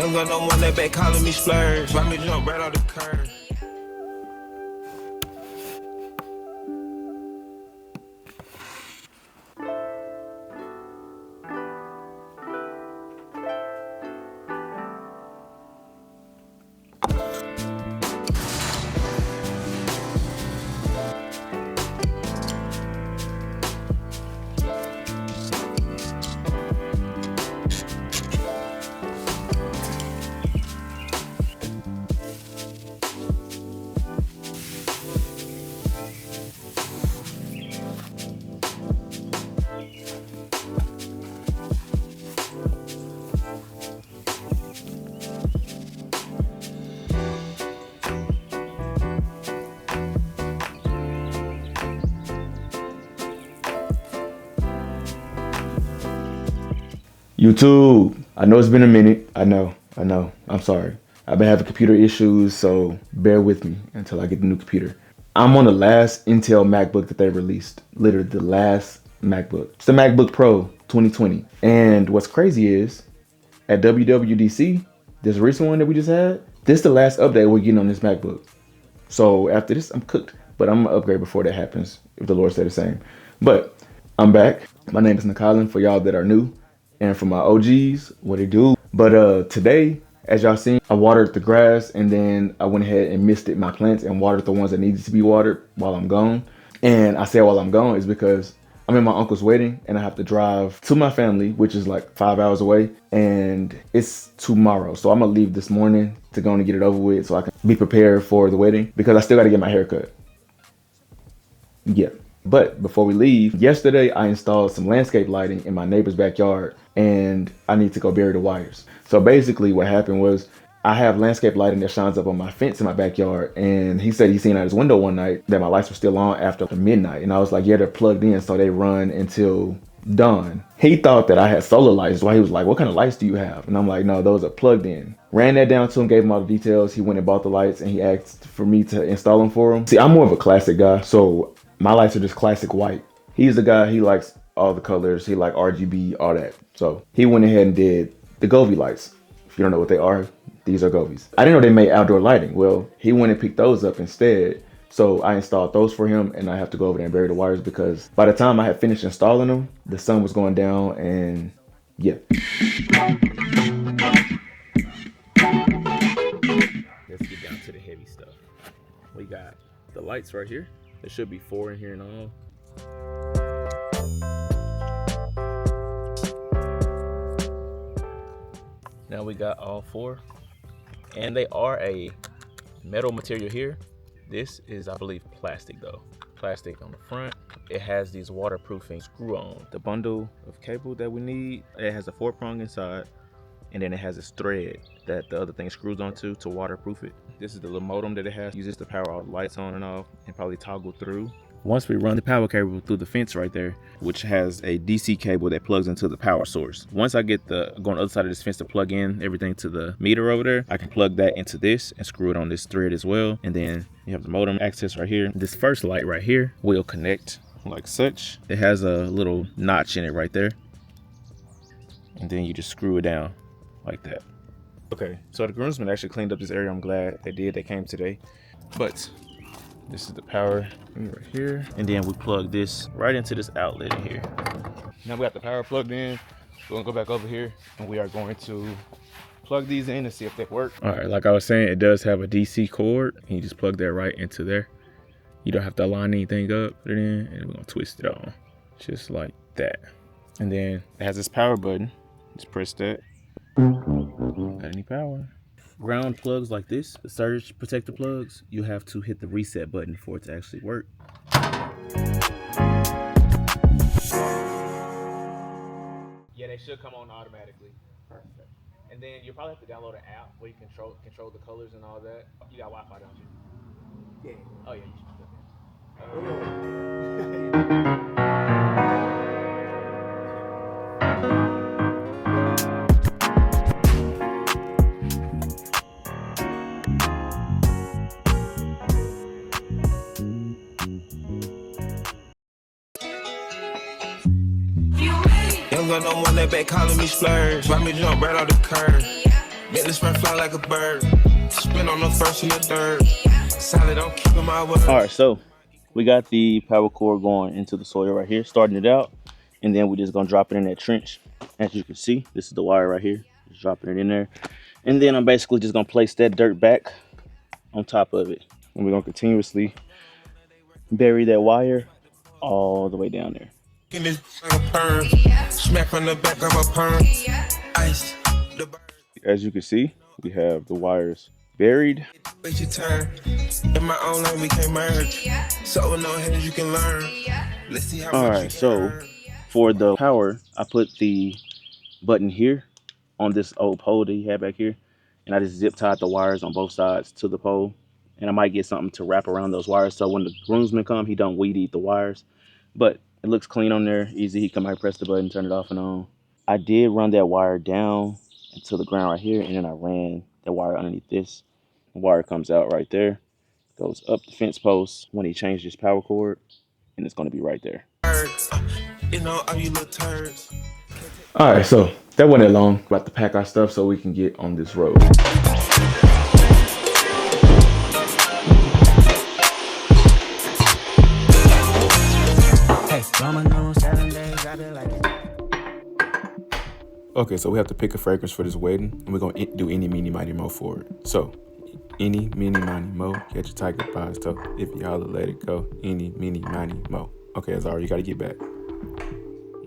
Young got no one that back calling me splurge. Why me jump right off the curb? YouTube, I know it's been a minute. I know. I'm sorry. I've been having computer issues, so bear with me until I get the new computer. I'm on the last Intel MacBook that they released. Literally the last MacBook. It's the MacBook Pro 2020. And what's crazy is, at WWDC, this recent one that we just had, this is the last update we're getting on this MacBook. So after this, I'm cooked. But I'm gonna upgrade before that happens, if the Lord said the same. But I'm back. My name is Nicolin, for y'all that are new. And for my OGs, what they do. But today, as y'all seen, I watered the grass and then I went ahead and misted my plants and watered the ones that needed to be watered while I'm gone. And I say while I'm gone is because I'm in my uncle's wedding and I have to drive to my family, which is like 5 hours away, and it's tomorrow. So I'm gonna leave this morning to go and get it over with so I can be prepared for the wedding because I still gotta get my hair cut. Yeah. But before we leave, yesterday I installed some landscape lighting in my neighbor's backyard and I need to go bury the wires. So basically what happened was I have landscape lighting that shines up on my fence in my backyard, and he said he seen out his window one night that my lights were still on after midnight. And I was like, yeah, they're plugged in, so they run until dawn. He thought that I had solar lights, so he was like, what kind of lights do you have? And I'm like, no, those are plugged in. Ran that down to him, gave him all the details. He went and bought the lights and he asked for me to install them for him. See, I'm more of a classic guy, so my lights are just classic white. He's the guy, he likes all the colors. He like RGB, all that. So he went ahead and did the Govee lights. If you don't know what they are, these are Govees. I didn't know they made outdoor lighting. Well, he went and picked those up instead. So I installed those for him, and I have to go over there and bury the wires because by the time I had finished installing them, the sun was going down, and yeah. Let's get down to the heavy stuff. We got the lights right here. There should be 4 in here and all. Now we got all 4, and they are a metal material here. This is, I believe, plastic though. Plastic on the front. It has these waterproofing screw-on. The bundle of cable that we need, it has a 4-prong inside, and then it has this thread that the other thing screws onto to waterproof it. This is the little modem that it has. Uses to power all the lights on and off and probably toggle through. Once we run the power cable through the fence right there, which has a DC cable that plugs into the power source. Once I get go on the other side of this fence to plug in everything to the meter over there, I can plug that into this and screw it on this thread as well. And then you have the modem access right here. This first light right here will connect like such. It has a little notch in it right there. And then you just screw it down like that. Okay, so the groomsmen actually cleaned up this area. I'm glad they did. They came today. But this is the power right here. And then we plug this right into this outlet in here. Now we got the power plugged in. We're gonna go back over here and we are going to plug these in and see if they work. All right, like I was saying, it does have a DC cord. And you just plug that right into there. You don't have to line anything up, put it in, and we're gonna twist it on. Just like that. And then it has this power button. Just press that. Got any power? Ground plugs like this, the surge protector plugs, you have to hit the reset button for it to actually work. Yeah, they should come on automatically. Perfect. And then you'll probably have to download an app where you control the colors and all that. You got Wi-Fi, don't you? Yeah. Oh yeah, you Young got no one that back calling me splurge. Why me jump right off the curb? Make this man fly like a bird. Spin on the first and the third. Solid, I'm keeping my word. All right, so we got the power cord going into the soil right here, starting it out, and then we're just gonna drop it in that trench. As you can see, this is the wire right here. Just dropping it in there, and then I'm basically just gonna place that dirt back on top of it, and we're gonna continuously bury that wire all the way down there. In this like a perm. Smack from the back of a perm. Ice. The bird. As you can see, we have the wires buried. Wait your turn. In my own lane, we can't merge. So with no hands, you can learn. Let's see how All much right, you so can earn. for the power, I put the button here on this old pole that he had back here, and I just zip tied the wires on both sides to the pole, and I might get something to wrap around those wires so when the groomsman come, he don't weed eat the wires. But it looks clean on there, easy. He come out, press the button, turn it off and on. I did run that wire down into the ground right here, and then I ran the wire underneath this. The wire comes out right there, goes up the fence post when he changed his power cord, and it's going to be right there. You know, all you little turds. All right, so that wasn't that long. About to pack our stuff so we can get on this road. Okay, so we have to pick a fragrance for this wedding, and we're gonna do any, meeny, miny, mo for it. So, any, meeny, miny, mo, catch a tiger by his toe. If you holler, let it go. Any, meeny, miny, mo. Okay, Azar, you gotta get back.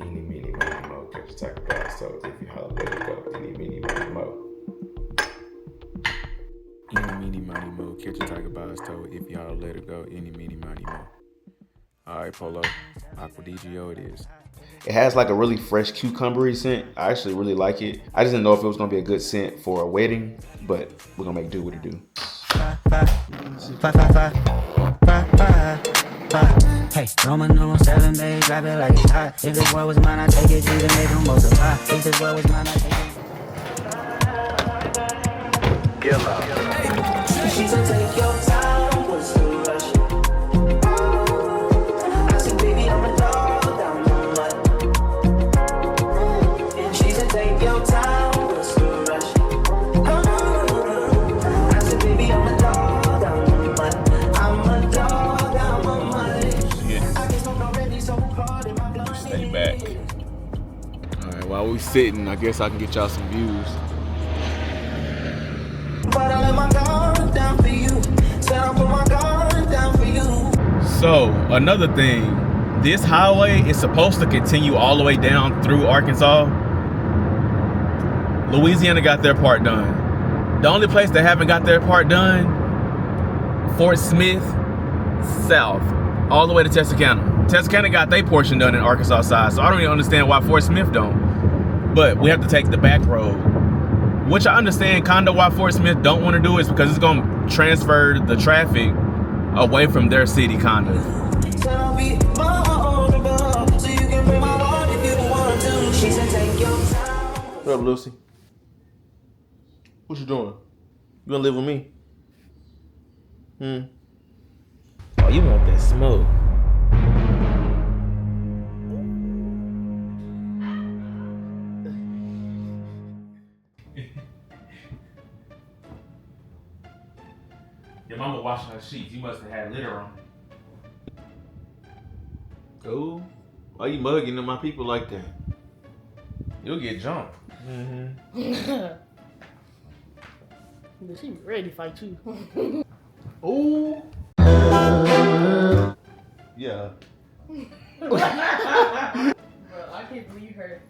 Any, meeny, miny, mo, catch a tiger by his toe. If you holler, let it go. Any, meeny, miny, mo. Any, meeny, miny, mo, catch a tiger by his toe. If you holler, let it go. Any, meeny, miny, mo. All right, Polo, Aqua DGO it is. It has like a really fresh cucumbery scent. I actually really like it. I just didn't know if it was gonna be a good scent for a wedding, but we're gonna make do what it do. Hey, Roman numeral 7, babe, grab it like it's hot. If this world was mine, I'd take it, you can make them multiply. If this world was mine, I'd take it. She said, take your time, what's the rush? I said, baby, I'm a dog down the mud. She said, take your time, what's the rush? I said, baby, I'm a dog down the mud. I'm a dog down the mud. I guess I'm not ready, so hard in my blood. Stay back. All right, while we sitting, I guess I can get y'all some views. But I let my guard down for you. Said I'll put my guard down for you. So, another thing, this highway is supposed to continue all the way down through Arkansas. Louisiana got their part done. The only place they haven't got their part done, Fort Smith, south, all the way to Texarkana. Texarkana got their portion done in Arkansas side, so I don't even understand why Fort Smith don't. But we have to take the back road, which I understand kinda why Fort Smith don't want to do is because it's gonna transfer the traffic away from their city kinda. Said I'll be my own above, so you can bring my heart if you want to. She said take your time. What up, Lucy? What you doing? You gonna live with me? Oh, you want that smoke? Your mama washing her sheets. You must have had litter on. Oh, why you mugging at my people like that? You'll get jumped. But she ready to fight you. Ooh. Yeah. Bro, I can't believe her.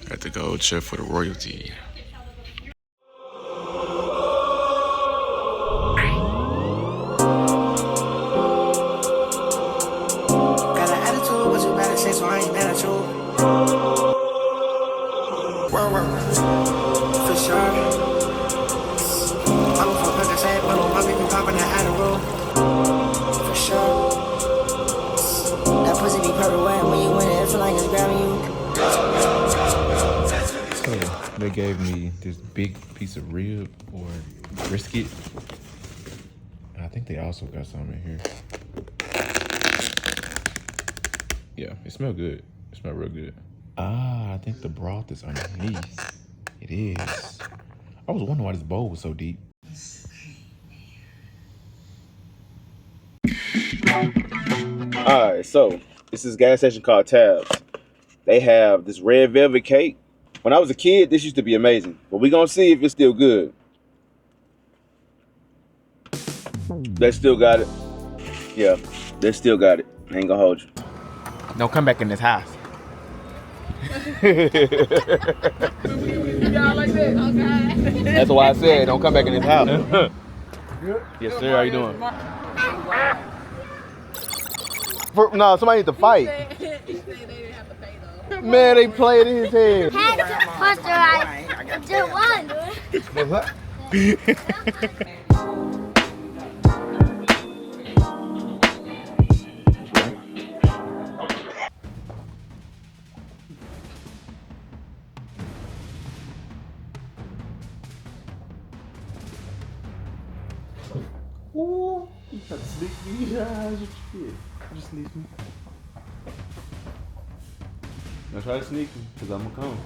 Got the gold chef for the royalty. Got an attitude, what you better say, so I ain't mad at you. For sure. I'm from Percocet, but I'm be popping that Adderall. For sure. That pussy be perfect wet when you win it, it feel like it's grabbing you. So they gave me this big piece of rib or brisket. And I think they also got some in here. Yeah, it smells good. It smells real good. Ah, I think the broth is underneath. It is. I was wondering why this bowl was so deep. Alright, so this is a gas station called Tabs. They have this red velvet cake. When I was a kid, this used to be amazing. But we gonna see if it's still good. They still got it. Yeah, they still got it. I ain't gonna hold you. Don't come back in this house. That's why I said don't come back in this house. Yes, sir. How you doing? No, somebody need to fight. Man, they played in his head. Just one. Ooh, you try to sneak me? Yeah, what you did. You just sneak me. Now try to sneak me, because I'm gonna come.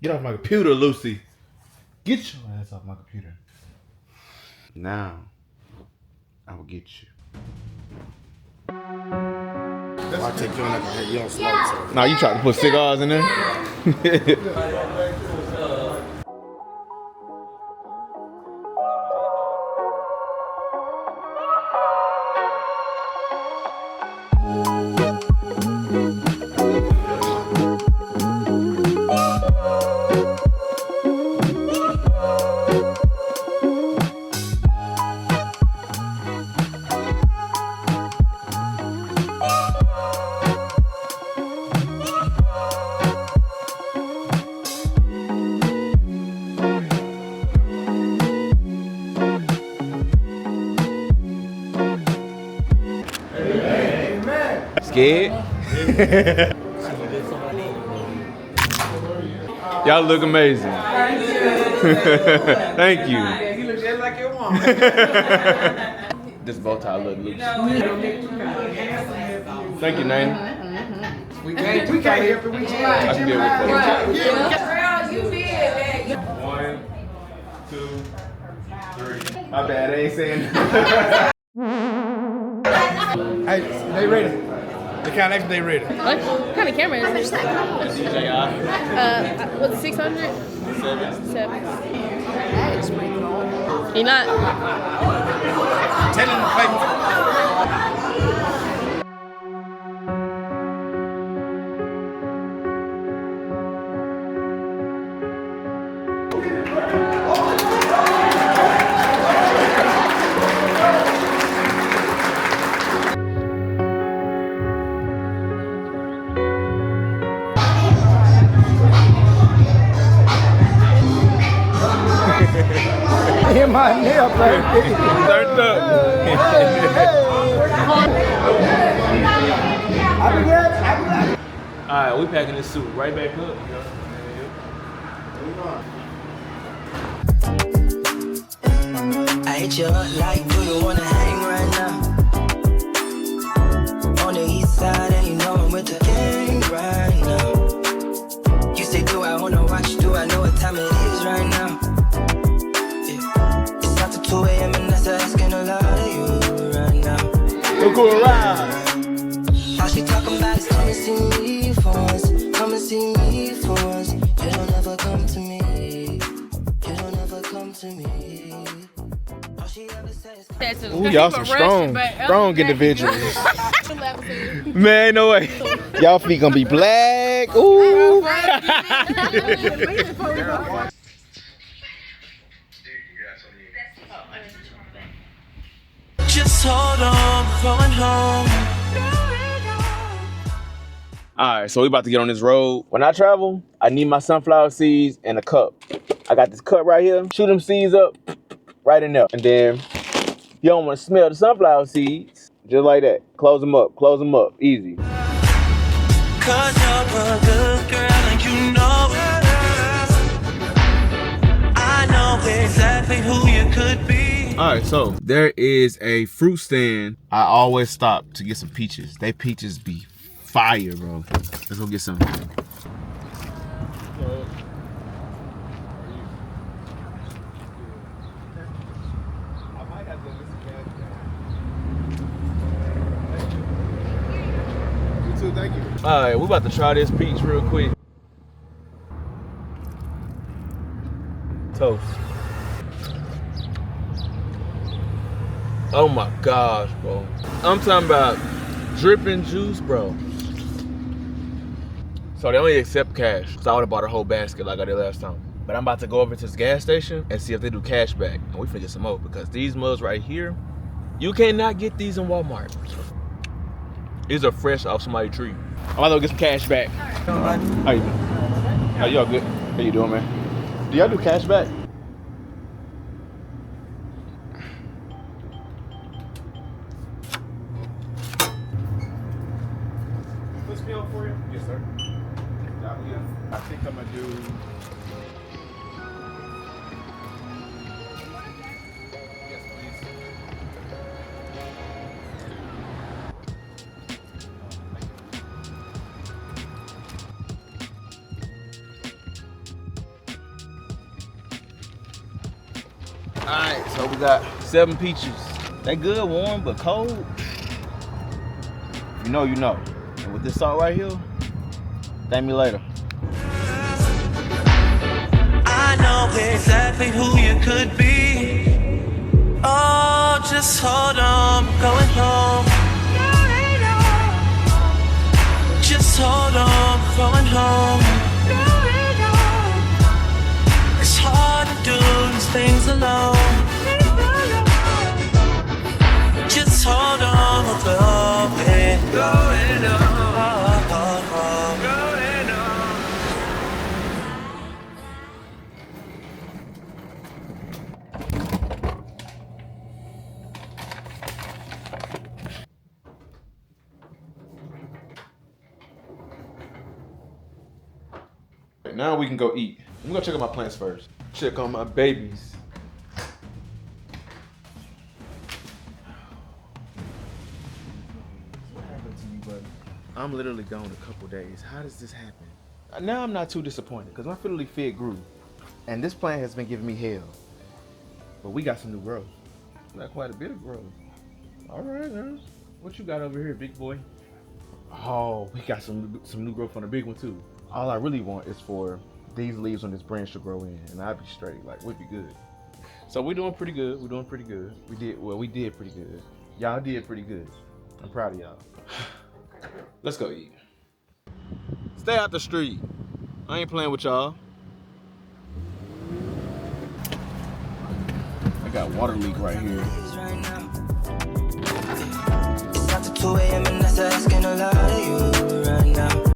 Get off my computer, Lucy. Get your ass off my computer. Now, I will get you. I take you on like a young smoke. Nah, you tried to put cigars in there? Scared? Y'all look amazing. Thank you. You look just like your mom. This bow tie look loose. Thank you, Nana. We can't help it. We can't. I can deal with that. Girl, you did. 1, 2, 3. My bad, I ain't saying. Hey, they ready. The count next, they ready. What kind of camera is it? DJI. What's 600? 7. You're not. Tell them to play. In my nail, baby. Turned up. Alright, we packing this suit right back up. I hit you up like, do you wanna hang right now? On the east side, and you know I'm with the gang right now. You say, do I wanna watch? Do I know what time it is right now? Yeah. It's after 2 a.m. and that's asking a lot of you right now. Look cool around. All she talking about is come and see me for once. Come and see me for once. You don't ever come to me. You don't ever come to me. All she ever says is Ooh, y'all some strong individuals. Man, no way. Y'all feet gonna be black. Ooh. just hold on, going home. Alright, so we about to get on this road. When I travel, I need my sunflower seeds and a cup. I got this cup right here. Shoot them seeds up right in there. And then you don't want to smell the sunflower seeds. Just like that. Close them up. Close them up. Easy. Cause you're a good girl and you know it. I know exactly who you could be. All right, so there is a fruit stand. I always stop to get some peaches. They peaches be fire, bro. Let's go get some. Thank you. All right, we about to try this peach real quick. Toast. Oh my gosh, bro. I'm talking about dripping juice, bro. So they only accept cash. So I would have bought a whole basket like I did last time. But I'm about to go over to this gas station and see if they do cash back. And we finna get some more because these mugs right here, you cannot get these in Walmart. These are fresh off somebody's tree. I'm about to go get some cash back. How you doing? Are y'all good? How you doing, man? Do y'all do cash back? What's the bill for you? Yes, sir. I think I'm gonna do. Yes, please. All right, so we got 7 peaches. They good, warm, but cold. You know, you know. And with this salt right here, thank me later. I know exactly who you could be. Oh, just hold on, I'm going home. Just hold on, I'm going home. It's hard to do these things alone. Just hold on, I'm going home. Now we can go eat. I'm gonna check out my plants first. Check on my babies. What happened to you, buddy? I'm literally gone a couple days. How does this happen? Now I'm not too disappointed because my fiddly fig grew. And this plant has been giving me hell. But we got some new growth. Got quite a bit of growth. All right, man. What you got over here, big boy? Oh, we got some new growth on the big one too. All I really want is for these leaves on this branch to grow in, and I'd be straight. Like, we'd be good. So we're doing pretty good. We're doing pretty good. We did pretty good. Y'all did pretty good. I'm proud of y'all. Let's go eat. Stay out the street. I ain't playing with y'all. I got water leak right here.